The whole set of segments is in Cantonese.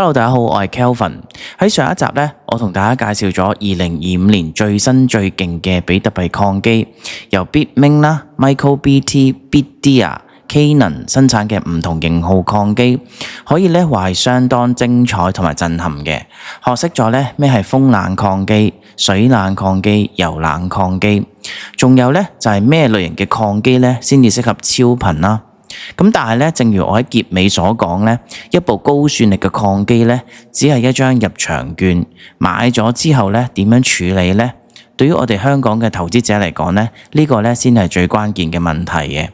Hello，大家好，我係 Kelvin。喺上一集呢，我同大家介紹咗2025年最新最勁嘅比特幣礦機，由 Bitmain 啦、MicroBT、Bitdia、Canaan 生產嘅唔同型號礦機，可以呢話係相當精彩同埋震撼嘅。學識咗呢咩係風冷礦機、水冷礦機、油冷礦機，仲有呢就係咩類型嘅礦機呢先至適合超頻啦。咁但係咧，正如我喺結尾所講咧，一部高算力嘅礦機咧，只係一張入場券，買咗之後咧，點樣處理咧？對於我哋香港嘅投資者嚟講咧，呢個咧先係最關鍵嘅問題嘅。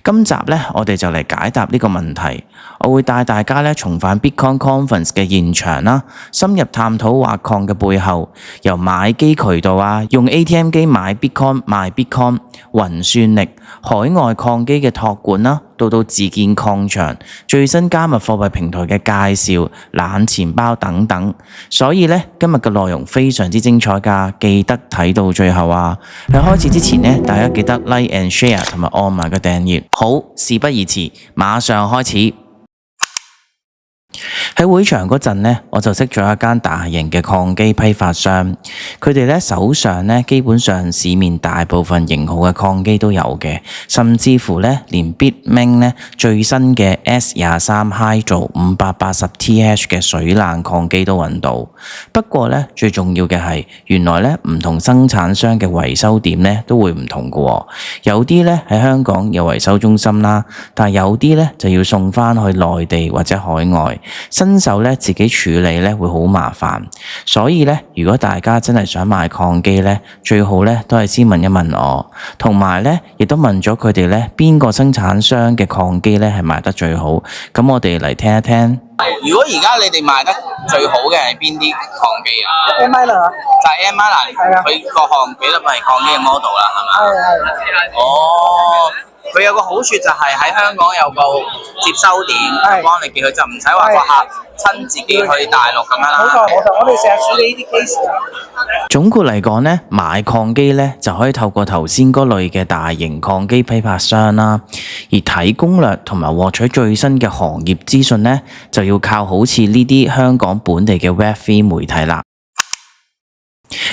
今集咧，我哋就嚟解答呢個問題。我會帶大家咧重返 Bitcoin Conference 嘅現場啦，深入探討挖礦嘅背後，由買機渠道啊，用 ATM 機買 Bitcoin 賣 Bitcoin、雲算力、海外礦機嘅託管啦，到自建礦場、最新加密貨幣平台嘅介紹、冷錢包等等。所以咧，今日嘅內容非常之精彩㗎，記得睇到最後啊！喺開始之前呢，大家記得 Like and Share 同埋按埋個訂閱。好，事不宜遲，馬上開始。喺會場嗰陣呢，我就識咗一間大型嘅礦機批發商，佢哋咧手上咧基本上市面大部分型號嘅礦機都有嘅，甚至乎咧連 Bitmain 咧最新嘅 S23 Hydro 580TH 嘅水冷礦機都揾到。不過咧最重要嘅係，原來咧唔同生產商嘅維修點咧都會唔同嘅喎，有啲咧喺香港有維修中心啦，但係有啲咧就要送翻去內地或者海外。新手咧自己處理咧會好麻煩，所以咧如果大家真係想買礦機咧，最好咧都係先問一問我，同埋咧亦都問咗佢哋咧邊個生產商嘅礦機咧係賣得最好。咁我哋嚟聽一聽。如果而家你哋賣得最好嘅係邊啲礦機啊？M-Miner 啊，就係 M-Miner，佢各項比特幣礦機嘅 model 啦，係咪？係。哦。佢有個好處就係喺香港有個接收點，幫你寄佢就唔使話個客親自己去大陸咁樣啦。冇錯，我哋成日處理呢啲 case 啊。總括嚟講呢，買礦機呢就可以透過頭先嗰類嘅大型礦機批發商啦，而睇攻略同埋獲取最新嘅行業資訊呢，就要靠好似呢啲香港本地嘅 Web3 媒體啦。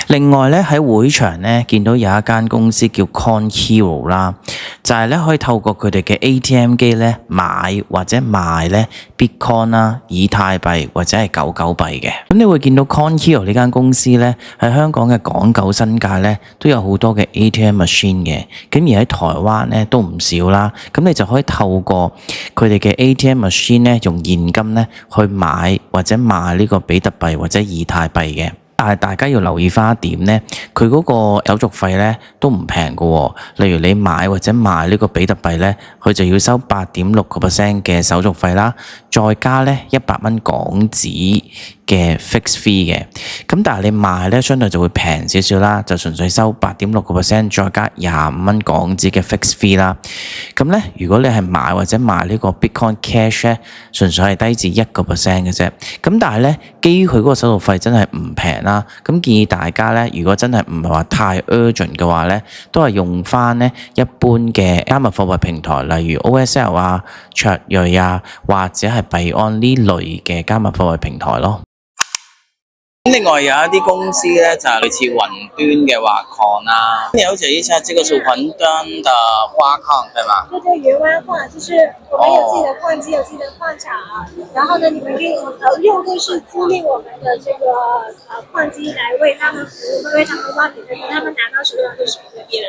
另外咧喺會場咧見到有一間公司叫 CoinHero 啦，就係咧可以透過佢哋嘅 ATM 機咧買或者賣咧 Bitcoin 啦、以太幣或者係99幣嘅。咁你會見到 CoinHero 呢間公司咧喺香港嘅港九新界咧都有好多嘅 ATM machine 嘅，咁而喺台灣咧都唔少啦。咁你就可以透過佢哋嘅 ATM machine 咧用現金咧去買或者賣呢個比特幣或者以太幣嘅。但係大家要留意翻一點呢，佢嗰個手續費呢都唔平㗎喎。例如你買或者賣呢個比特幣呢，佢就要收8.6% 嘅手續費啦，再加呢100蚊港紙嘅 fix fee 嘅。咁但係你賣呢，相對就會平少少啦，就純粹收8.6%再加25蚊港紙嘅 fix fee 啦。咁呢，如果你係買或者賣呢個 Bitcoin Cash 呢，純粹係低至1% 嘅啫。咁但係呢，基於佢嗰個手續費真係唔平啦，咁建議大家咧，如果真係唔係話太 urgent 嘅話咧，都係用翻咧一般嘅加密貨幣平台，例如 OSL 啊、卓瑞啊，或者係幣安呢類嘅加密貨幣平台咯。另外有一啲公司咧就係類似雲端嘅挖礦啦，了解一下這個是雲端的挖礦，對嗎？對，雲挖礦就是我們有自己的礦機，有自己的礦場，然後呢，你們可以用戶是租賃我們的這個礦機來為他們服務，為他們挖比特幣，他們拿到手上就是比特幣了。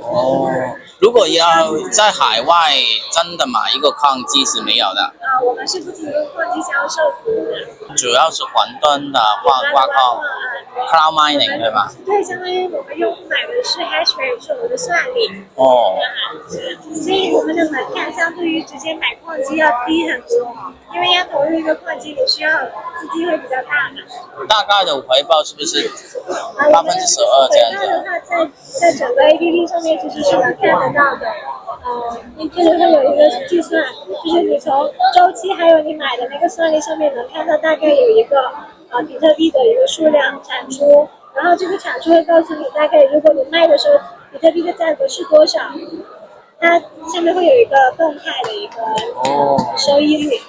哦，如果要在海外真的買一個礦機是沒有的。我們是不提供礦機銷售服務的。主要是雲端的挖礦 ，cloud mining 對吧？對，相當於我們用戶買的是 hash rate，是我們的算力。哦。所以我們的門檻相對於直接買礦機要低很多，因為要投入一個礦機，你需要資金會比較大的。大概的回報是不是12%這樣子？回報的話，在整個 APP 上面其實是能看得到的。你這裡會有一個計算，就是你從週期還有你買的那個算力上面能看到大概有一個比特幣的一個數量產出，然後這個產出會告訴你大概如果你賣的時候比特幣的價格是多少，它下面會有一個動態的一個收益率。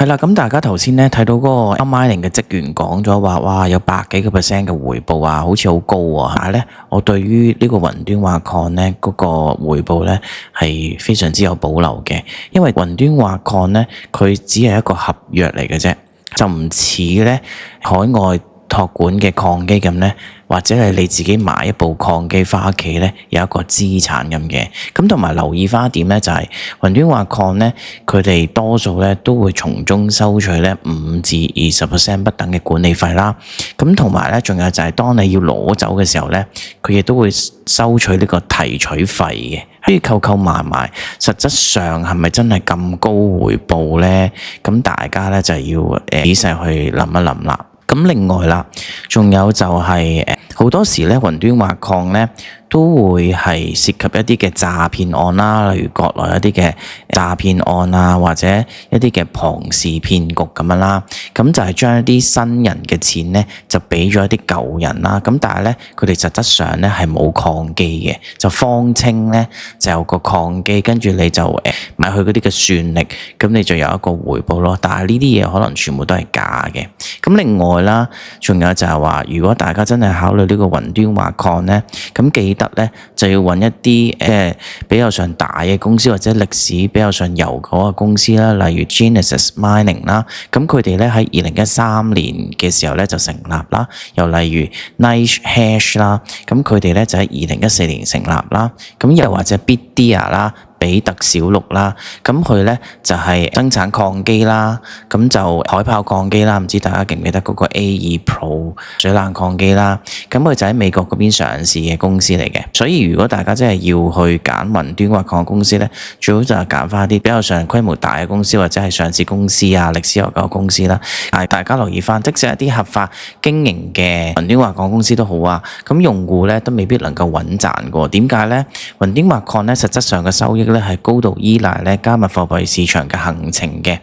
係啦，咁大家頭先咧睇到嗰個 mining 嘅職員講咗話，哇有100幾個%嘅回報啊，好似好高喎。但係咧，我對於呢個雲端挖礦咧嗰個回報咧係非常之有保留嘅，因為雲端挖礦咧佢只係一個合約嚟嘅啫，就唔似咧海外託管嘅礦機咁咧，或者係你自己買一部礦機翻屋企咧，有一個資產咁嘅。咁同埋留意翻一點咧，就係雲端挖礦咧，佢哋多數咧都會從中收取咧5至20% 不等嘅管理費啦。咁同埋咧，仲有就係當你要攞走嘅時候咧，佢亦都會收取呢個提取費嘅。所以扣埋埋，實質上係咪真係咁高回報咧？咁大家咧就要仔細去諗一諗啦。咁另外啦，仲有就係好多時咧，雲端挖礦咧都會係涉及一啲嘅詐騙案啦，例如國內一啲嘅詐騙案啊，或者一啲嘅龐氏騙局咁樣啦。咁就係將一啲新人嘅錢咧，就俾咗一啲舊人啦。咁但係咧，佢哋實質上咧係冇礦機嘅，就謊稱咧就有個礦機，跟住你就買佢嗰啲嘅算力，咁你就有一個回報咯。但係呢啲嘢可能全部都係假嘅。咁另外啦，仲有就係話，如果大家真係考慮呢個雲端挖礦咧，咁記得咧就要揾一啲比較上大嘅公司，或者歷史比較上悠久嘅公司啦，例如 Genesis Mining 啦。咁佢哋咧喺2013年嘅時候咧就成立啦。又例如 NiceHash 啦，咁佢哋咧就喺2014年成立啦。咁又或者 Bitdia 啦。比特小陸啦，咁佢咧就係生產礦機啦，咁就海豹礦機啦，唔知大家記唔記得嗰個 A2 Pro 水冷礦機啦，咁佢就喺美國嗰邊上市嘅公司嚟嘅。所以如果大家真係要去揀雲端挖礦公司咧，最好就係揀翻啲比較上規模大嘅公司，或者係上市公司啊、歷史悠久嘅公司啦。但大家留意翻，即使一啲合法經營嘅雲端挖礦公司都好啊，咁用戶咧都未必能夠穩賺嘅。點解咧？雲端挖礦咧實質上嘅收益咧係高度依賴咧加密貨幣市場嘅行情嘅，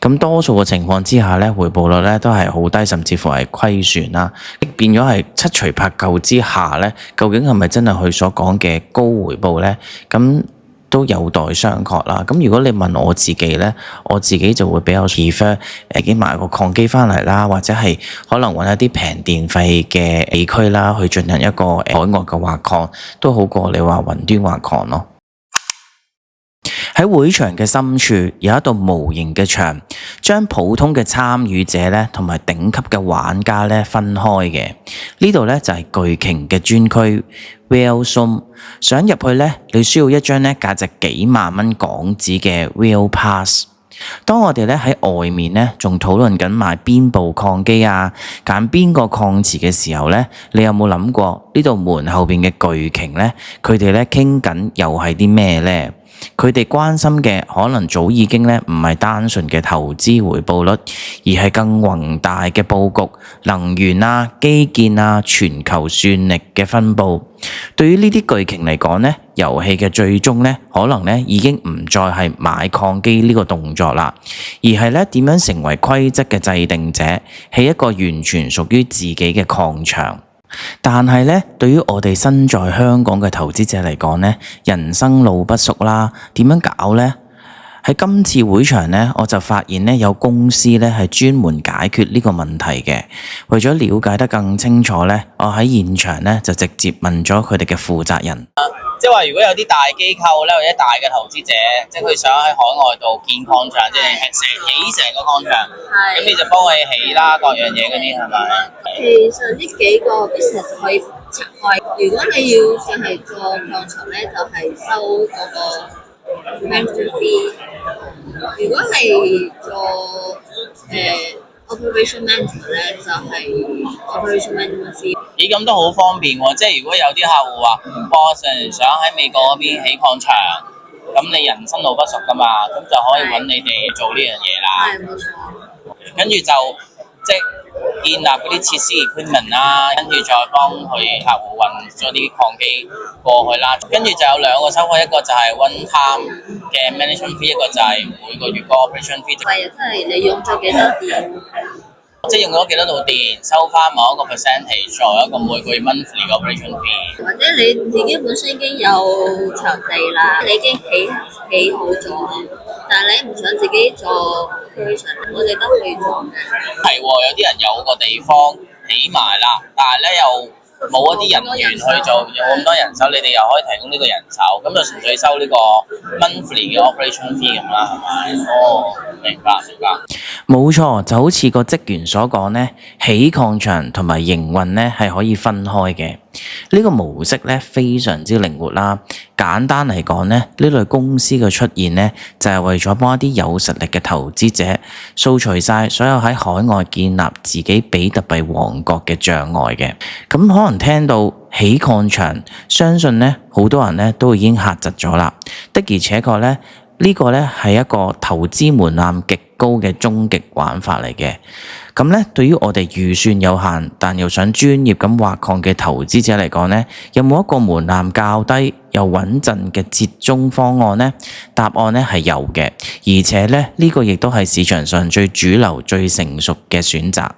咁多數嘅情況之下咧，回報率咧都係好低，甚至乎係虧損啦。變咗係七除八舊之下咧，究竟係咪真係佢所講嘅高回報咧？咁都有待商榷啦。咁如果你問我自己咧，我自己就會比較 prefer 已經買個礦機翻嚟啦，或者係可能揾一啲平電費嘅地區啦，去進行一個海外嘅挖礦，都好過你話雲端挖礦咯。喺會場嘅深處有一道無形嘅牆，將普通嘅參與者咧同埋頂級嘅玩家咧分開嘅。呢度咧就係巨鯨嘅專區 Whale Zone。想入去咧，你需要一張咧價值幾萬蚊港紙嘅 Whale Pass。當我哋咧喺外面咧仲討論緊買邊部礦機啊，揀邊個礦池嘅時候咧，你有冇諗過呢度門後邊嘅巨鯨咧？佢哋咧傾緊又係啲咩咧？佢哋關心嘅可能早已經咧唔係單純嘅投資回報率，而係更宏大嘅佈局、能源啊、基建啊、全球算力嘅分佈。對於呢啲巨鯨嚟講咧，遊戲嘅最終咧可能咧已經唔再係買礦機呢個動作啦，而係咧點樣成為規則嘅制定者，喺一個完全屬於自己嘅礦場。但係咧，對於我哋身在香港嘅投資者嚟講咧，人生路不熟啦，點樣搞咧？喺今次會場咧，我就發現咧有公司咧係專門解決呢個問題嘅。為咗了解得更清楚咧，我喺現場咧就直接問咗佢哋嘅負責人。即係話，如果有啲大機構咧，或者大嘅投資者，即係佢想喺海外度建礦場，即係起成個礦場，咁你就幫佢起啦，各樣嘢嗰啲係咪？其實呢幾個 business 可以拆開。如果你要淨係做礦場咧，就係收嗰個 management fee。如果係做operation manager 咧，就係 operation management fee。咦，咁都好方便喎！即係如果有啲客戶話，我成日想喺美國嗰邊起礦場，咁你人生路不熟噶嘛，咁就可以揾你哋做呢樣嘢啦。係冇錯。跟住就即係建立嗰啲設施 equipment 啦，跟住再幫佢客戶運咗啲礦機過去啦。跟住就有兩個收費，一個就係 one time 嘅 management fee， 一個就係每個月個 operation fee。係啊，即係你用咗幾多電？即係用咗幾多度電，收翻某一個 percentage 作為一個每個月 monthly 嘅 operation fee。或者你自己本身已經有場地啦，你已經起好咗，但係你唔想自己做 operation， 我哋都可以做嘅。係喎，有啲人有個地方起埋啦，但係咧又冇一啲人員去做，有咁多人手，你哋又可以提供呢個人手，咁就純粹收呢個 monthly 嘅 operation fee 咁啦，係咪？哦，明白。冇錯，就好似個職員所講呢，起礦場同埋營運呢係可以分開嘅。呢個模式呢非常之靈活啦。簡單嚟講呢，呢類公司嘅出現呢，就係為咗幫一啲有實力嘅投資者掃除晒所有喺海外建立自己比特幣王國嘅障礙嘅。咁可能聽到起礦場，相信呢好多人呢都已經嚇窒咗啦。的而且確呢，呢個呢係一個投資門檻極高嘅終極玩法嚟嘅。咁呢，對於我哋預算有限，但又想專業咁挖礦嘅投資者嚟講呢，有冇一個門檻較低又穩陣嘅折中方案呢？答案呢係有嘅，而且呢，呢個亦都係市場上最主流、最成熟嘅選擇。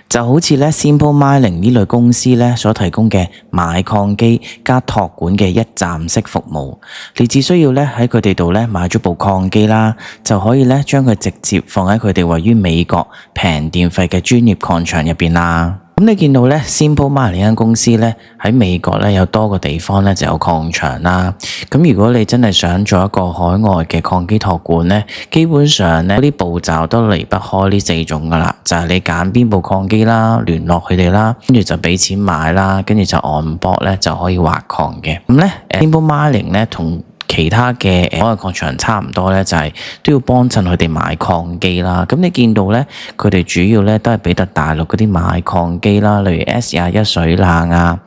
就好似咧 Simple Mining 呢類公司咧所提供嘅買礦機加託管嘅一站式服務，你只需要咧喺佢哋度咧買咗部礦機啦，就可以咧將佢直接放喺佢哋位於美國平電費嘅專業礦場入邊啦。咁你見到咧 Simple Mining 呢間公司咧喺美國咧有多個地方咧就有礦場啦。咁如果你真係想做一個海外嘅礦機託管咧，基本上咧嗰啲步驟都離不開呢4種噶啦，就係你揀邊部礦機啦，聯絡佢哋啦，跟住就俾錢買啦，跟住就on board咧就可以挖礦嘅。咁咧Simple Mining 咧同其他嘅海外礦場差唔多咧，就係都要幫襯佢哋買礦機啦。咁你見到咧，佢哋主要咧都係比特大陸嗰啲買礦機啦，例如 S21水冷啊，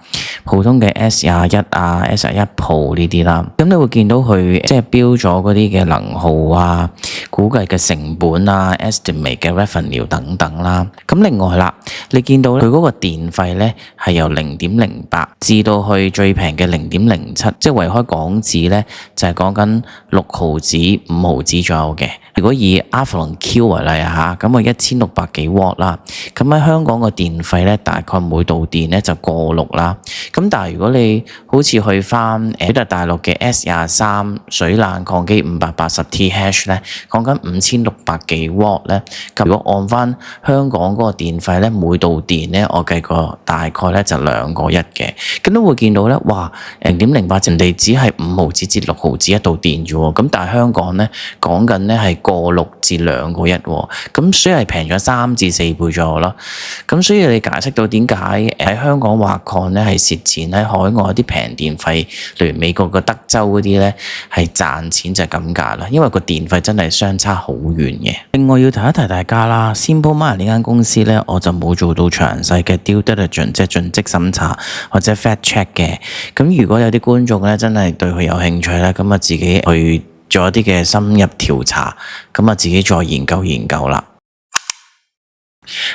普通嘅 S21啊、S21 Pro 呢啲啦。咁你會見到佢即係標咗嗰啲嘅能耗啊、估計嘅成本啊、estimate 嘅 revenue 等等啦。咁另外啦，你見到佢嗰個電費咧係由0.08至到去最平嘅0.07，即係為開港紙咧，就係講緊6毫子、5毫子左右嘅。如果以 Avalon Q 為例嚇，咁啊1600幾瓦啦，咁喺香港個電費咧，大概每度電咧就過6啦。咁但係如果你好似去翻比特大陸嘅 S23水冷礦機580TH 咧，講緊5600幾瓦咧，咁如果按翻香港嗰個電費咧，每度電咧，我計過大概咧就2個1嘅，咁都會見到咧，哇0.08人哋只係5毫子至6毫子一度電啫喎，咁但係香港咧講緊咧係過6至2個1喎，咁所以係平咗3至4倍左右咯。咁所以你解釋到點解喺香港挖礦咧係蝕錢，喺海外啲平電費，例如美國嘅德州嗰啲咧係賺錢就係咁解啦，因為個電費真係相差好遠嘅。另外要提一提大家啦 ，Simple Mining 呢間公司咧，我就冇做到詳細嘅 due diligence 即係盡職審查或者 fact check 嘅。咁如果有啲觀眾咧真係對佢有興趣咧，咁啊自己去做一啲嘅深入調查，咁啊自己再研究啦。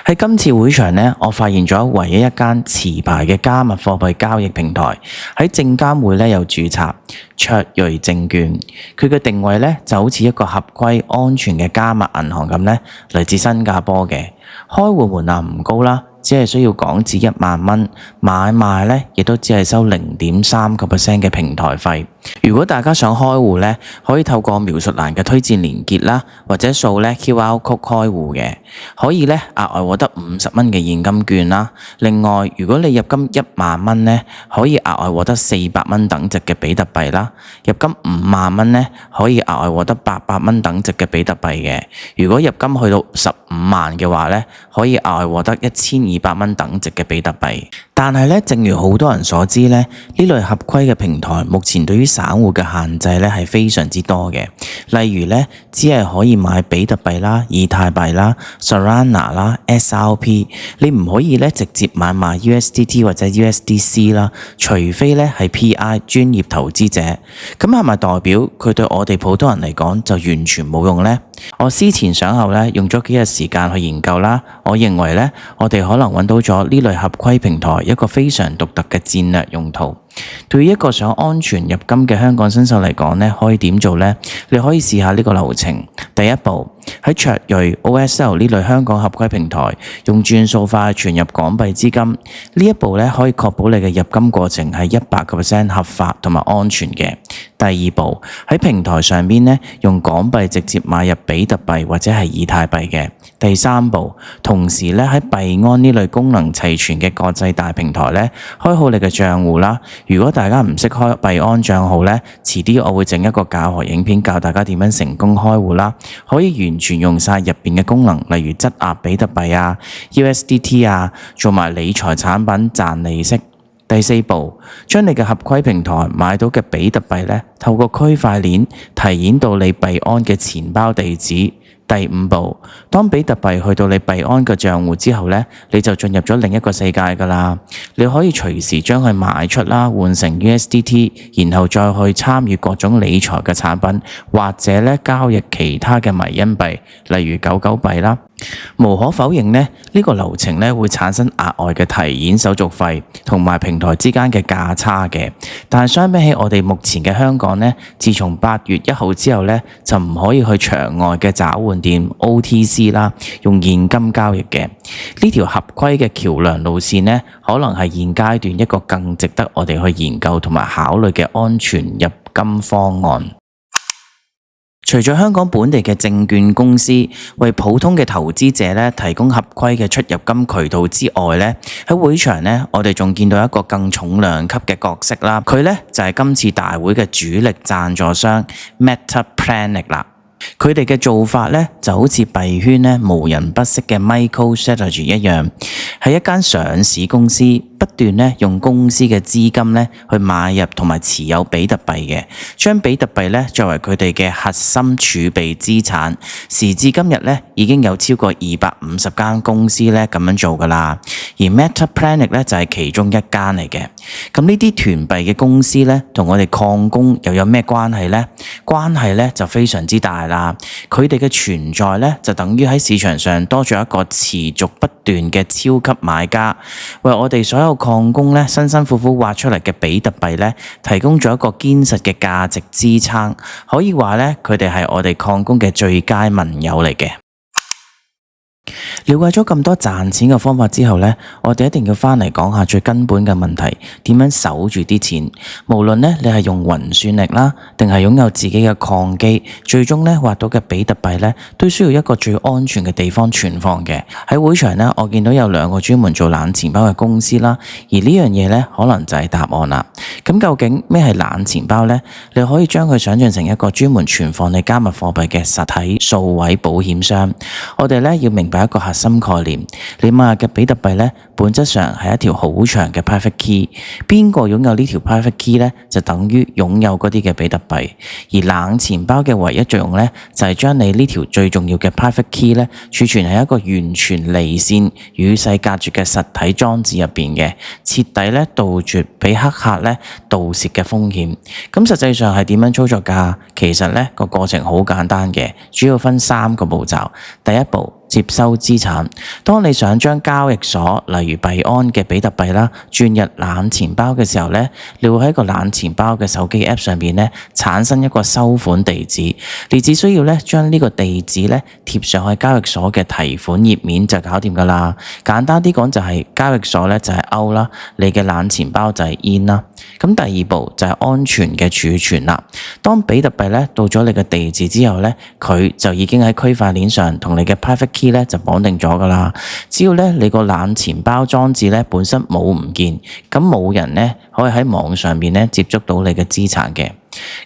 喺今次會場呢，我發現咗唯一一間持牌嘅加密貨幣交易平台喺證監會呢有註冊，卓瑞證券。佢嘅定位呢就好似一個合規安全嘅加密銀行咁呢，嚟自新加坡嘅，開戶門檻唔高啦。只係需要港紙1萬蚊，買賣咧亦都只係收0.3% 嘅平台費。如果大家想開戶咧，可以透過描述欄嘅推薦連結啦，或者掃咧 QR code 開戶嘅，可以咧額外獲得50蚊嘅現金券啦。另外，如果你入金1萬蚊咧，可以額外獲得400蚊等值嘅比特幣啦。入金5萬蚊咧，可以額外獲得800蚊等值嘅比特幣嘅。如果入金去到15萬嘅話咧，可以額外獲得1200蚊等值嘅比特幣。但係咧，正如好多人所知咧，呢類合規嘅平台目前對於散戶嘅限制咧係非常之多嘅。例如咧，只係可以買比特幣啦、以太幣啦、Solana 啦、SRP， 你唔可以咧直接買賣 USDT 或者 USDC 啦，除非咧係 PI 專業投資者。咁係咪代表佢對我哋普通人嚟講就完全冇用呢？我思前想後咧，用咗幾日時間去研究啦。我認為咧，我哋可能揾到咗呢類合規平台一個非常獨特嘅戰略用途。對於一個想安全入金嘅香港新手嚟講呢，可以點做呢？你可以試下呢個流程。第一步，喺卓瑞、OSL 呢類香港合規平台，用轉數快存入港幣資金。呢一步呢，可以確保你嘅入金過程係100% 合法同埋安全嘅。第二步，喺平台上邊呢，用港幣直接買入比特幣或者係以太幣嘅。第三步，同時咧喺幣安呢類功能齊全嘅國際大平台咧，開好你嘅賬戶啦。如果大家唔識開幣安賬號咧，遲啲我會整一個教學影片教大家點樣成功開戶啦。可以完全用晒入邊嘅功能，例如質押比特幣啊、USDT 啊，做埋理財產品賺利息。第四步，將你嘅合規平台買到嘅比特幣咧，透過區塊鏈提現到你幣安嘅錢包地址。第五步，當比特幣去到你幣安嘅賬戶之後咧，你就進入咗另一個世界㗎啦。你可以隨時將佢賣出啦，換成 USDT， 然後再去參與各種理財嘅產品，或者咧交易其他嘅迷因幣，例如狗狗幣啦。無可否認呢，呢個流程咧會產生額外嘅提現手續費同埋平台之間嘅價差嘅。但係相比起我哋目前嘅香港呢，自從8月1號之後呢，就唔可以去場外嘅找換店 OTC 啦，用現金交易嘅。呢條合規嘅橋梁路線呢，可能係現階段一個更值得我哋去研究同埋考慮嘅安全入金方案。除咗香港本地嘅證券公司為普通嘅投資者咧提供合規嘅出入金渠道之外咧，喺會場咧，我哋仲見到一個更重量級嘅角色啦。佢咧就係今次大會嘅主力贊助商 Metaplanet 啦。佢哋嘅做法咧就好似幣圈咧無人不識嘅 MicroStrategy 一樣，係一間上市公司，不斷咧用公司嘅資金咧去買入同埋持有比特幣嘅，將比特幣咧作為佢哋嘅核心儲備資產。時至今日咧，已經有超過250間公司咧咁樣做噶啦，而 Metaplanet 咧就係其中一間嚟嘅。咁呢啲團幣嘅公司咧，同我哋礦工又有咩關係呢？關係咧就非常之大啦。佢哋嘅存在咧，就等於喺市場上多咗一個持續不斷嘅超級買家，為我哋所有礦工咧辛辛苦苦挖出嚟嘅比特幣咧，提供咗一個堅實嘅價值支撐。可以話咧，佢哋係我哋礦工嘅最佳盟友嚟嘅。了解咗咁多賺錢嘅方法之後呢，我哋一定要翻嚟講下最根本嘅問題，點樣守住啲錢。無論呢，你係用雲算力啦，定係擁有自己嘅礦機，最終呢，挖到嘅比特幣呢，都需要一個最安全嘅地方存放嘅。喺會場呢，我見到有2個專門做冷錢包嘅公司啦，而呢樣嘢呢，可能就係答案啦。咁究竟咩係冷錢包呢？你可以將佢想象成一個專門存放你加密貨幣嘅實體數位保險箱。我哋呢，要明白一個核心概念，你買嘅比特幣呢，本質上係一條好長嘅 private key。邊個擁有呢條 private key呢？就等於擁有嗰啲嘅比特幣。而冷錢包嘅唯一作用呢，就係將你呢條最重要嘅 private key 呢，儲存喺一個完全離線、與世隔絕嘅實體裝置入邊嘅，徹底呢杜絕俾黑客呢盜竊嘅風險。咁實際上係點樣操作㗎？其實呢個過程好簡單嘅，主要分3個步驟。第一步，接收資產。當你想將交易所例如幣安嘅比特幣啦轉入冷錢包嘅時候咧，你會喺個冷錢包嘅手機 App 上邊咧產生一個收款地址，你只需要咧將呢個地址咧貼上去交易所嘅提款頁面就搞掂噶啦。簡單啲講就係交易所咧就係 out 啦，你嘅冷錢包就係 in 啦。咁第二步就係安全嘅儲存啦。當比特幣咧到咗你嘅地址之後咧，佢就已經喺區塊鏈上同你嘅 private key 咧就綁定咗噶啦。只要咧你個冷錢包裝置咧本身冇唔見，咁冇人咧可以喺網上邊咧接觸到你嘅資產嘅。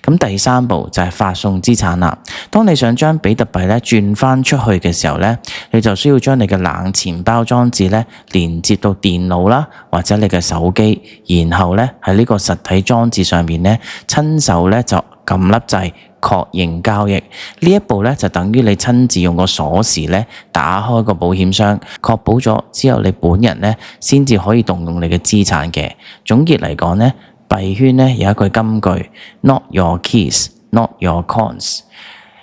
咁第3步就係發送資產啦。當你想將比特幣咧轉翻出去嘅時候咧，你就需要將你嘅冷錢包裝置咧連接到電腦啦，或者你嘅手機，然後咧喺呢個實體裝置上面咧親手咧就撳粒掣確認交易。呢一步咧就等於你親自用個鎖匙咧打開個保險箱，確保咗之後你本人咧先至可以動用你嘅資產嘅。總結嚟講咧，幣圈咧有一句金句 Not your keys, not your coins。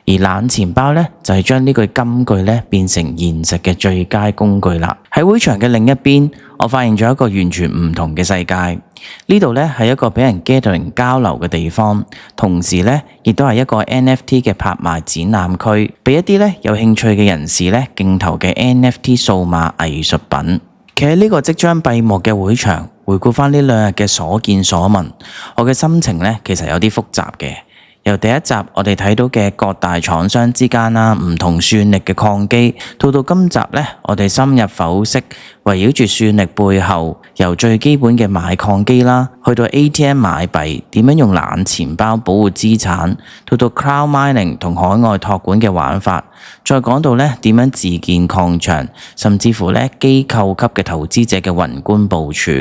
而而冷錢包咧就係將呢句金句咧變成現實嘅最佳工具啦。喺會場嘅另一邊，我發現咗一個完全唔同嘅世界。呢度咧係一個俾人 gathering 交流嘅地方，同時咧亦都係一個 NFT 嘅拍賣展覽區，俾一啲咧有興趣嘅人士咧競投嘅 NFT 數碼藝術品。企喺呢個即將閉幕嘅會場，回顧翻呢兩日嘅所見所聞，我嘅心情咧其實有啲複雜嘅。由第一集我哋睇到嘅各大廠商之間唔同算力嘅礦機，到今集咧我哋深入剖析圍繞住算力背後，由最基本嘅買礦機啦，去到 ATM 買幣點樣用冷錢包保護資產，到 Cloud Mining 同海外託管嘅玩法，再講到咧點樣自建礦場，甚至乎咧機構級嘅投資者嘅宏觀部署。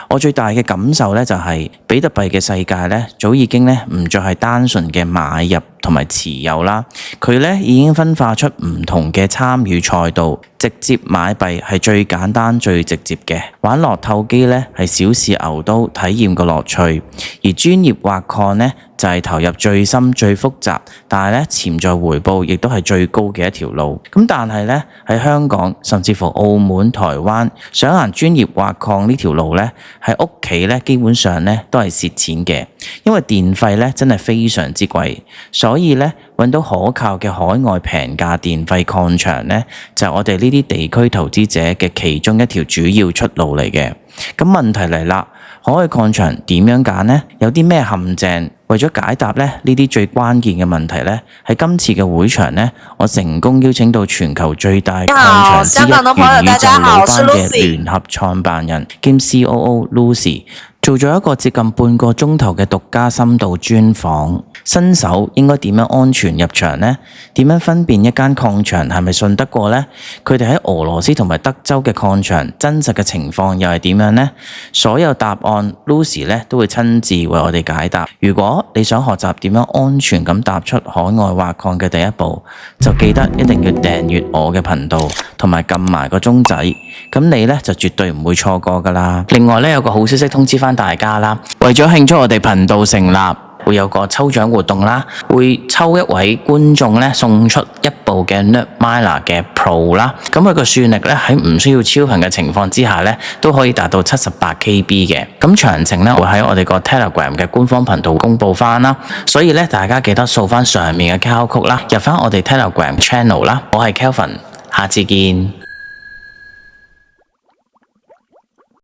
我最大嘅感受咧就係比特幣嘅世界咧早已經咧唔再係單純嘅買入同埋持有啦，佢咧已經分化出唔同嘅參與賽道。直接買幣係最簡單最直接嘅，玩樂透機咧係小試牛刀體驗個樂趣，而專業挖礦咧就係投入最深最複雜，但係咧潛在回報亦都係最高嘅一條路。咁但係咧喺香港甚至乎澳門、台灣想行專業挖礦呢條路咧，喺屋企咧基本上咧都係蝕錢嘅，因為電費咧真係非常之貴，所以咧揾到可靠嘅海外平價電費礦場咧，就係我哋呢啲地區投資者嘅其中一條主要出路嚟嘅。咁問題嚟啦，海外礦場點樣揀呢？有啲咩陷阱？為咗解答咧呢啲最關鍵嘅問題咧，喺今次嘅會場咧，我成功邀請到全球最大礦場之一元宇宙女班嘅聯合創辦人兼 COO Lucy， 做咗一個接近半個鐘頭嘅獨家深度專訪。新手應該點樣安全入場呢？點樣分辨一間礦場係咪信得過呢？佢哋喺俄羅斯同埋德州嘅礦場真實嘅情況又係點樣呢？所有答案 Lucy 咧都會親自為我哋解答。如果你想學習點樣安全咁踏出海外挖礦嘅第一步，就記得一定要訂閱我嘅頻道，同埋撳埋個鐘仔，咁你咧就絕對唔會錯過噶啦。另外咧有個好消息通知翻大家啦，為咗慶祝我哋頻道成立，會有個抽獎活動啦，會抽一位觀眾咧送出一部嘅 Netminer 嘅 Pro 啦，咁佢個算力咧喺唔需要超頻嘅情況之下咧，都可以達到78 KB 嘅。咁詳情咧會喺我哋個 Telegram 嘅官方頻道公佈翻啦，所以咧大家記得掃翻上面嘅 QR Code啦，入翻我哋 Telegram Channel 啦。我係 Kelvin，下次見。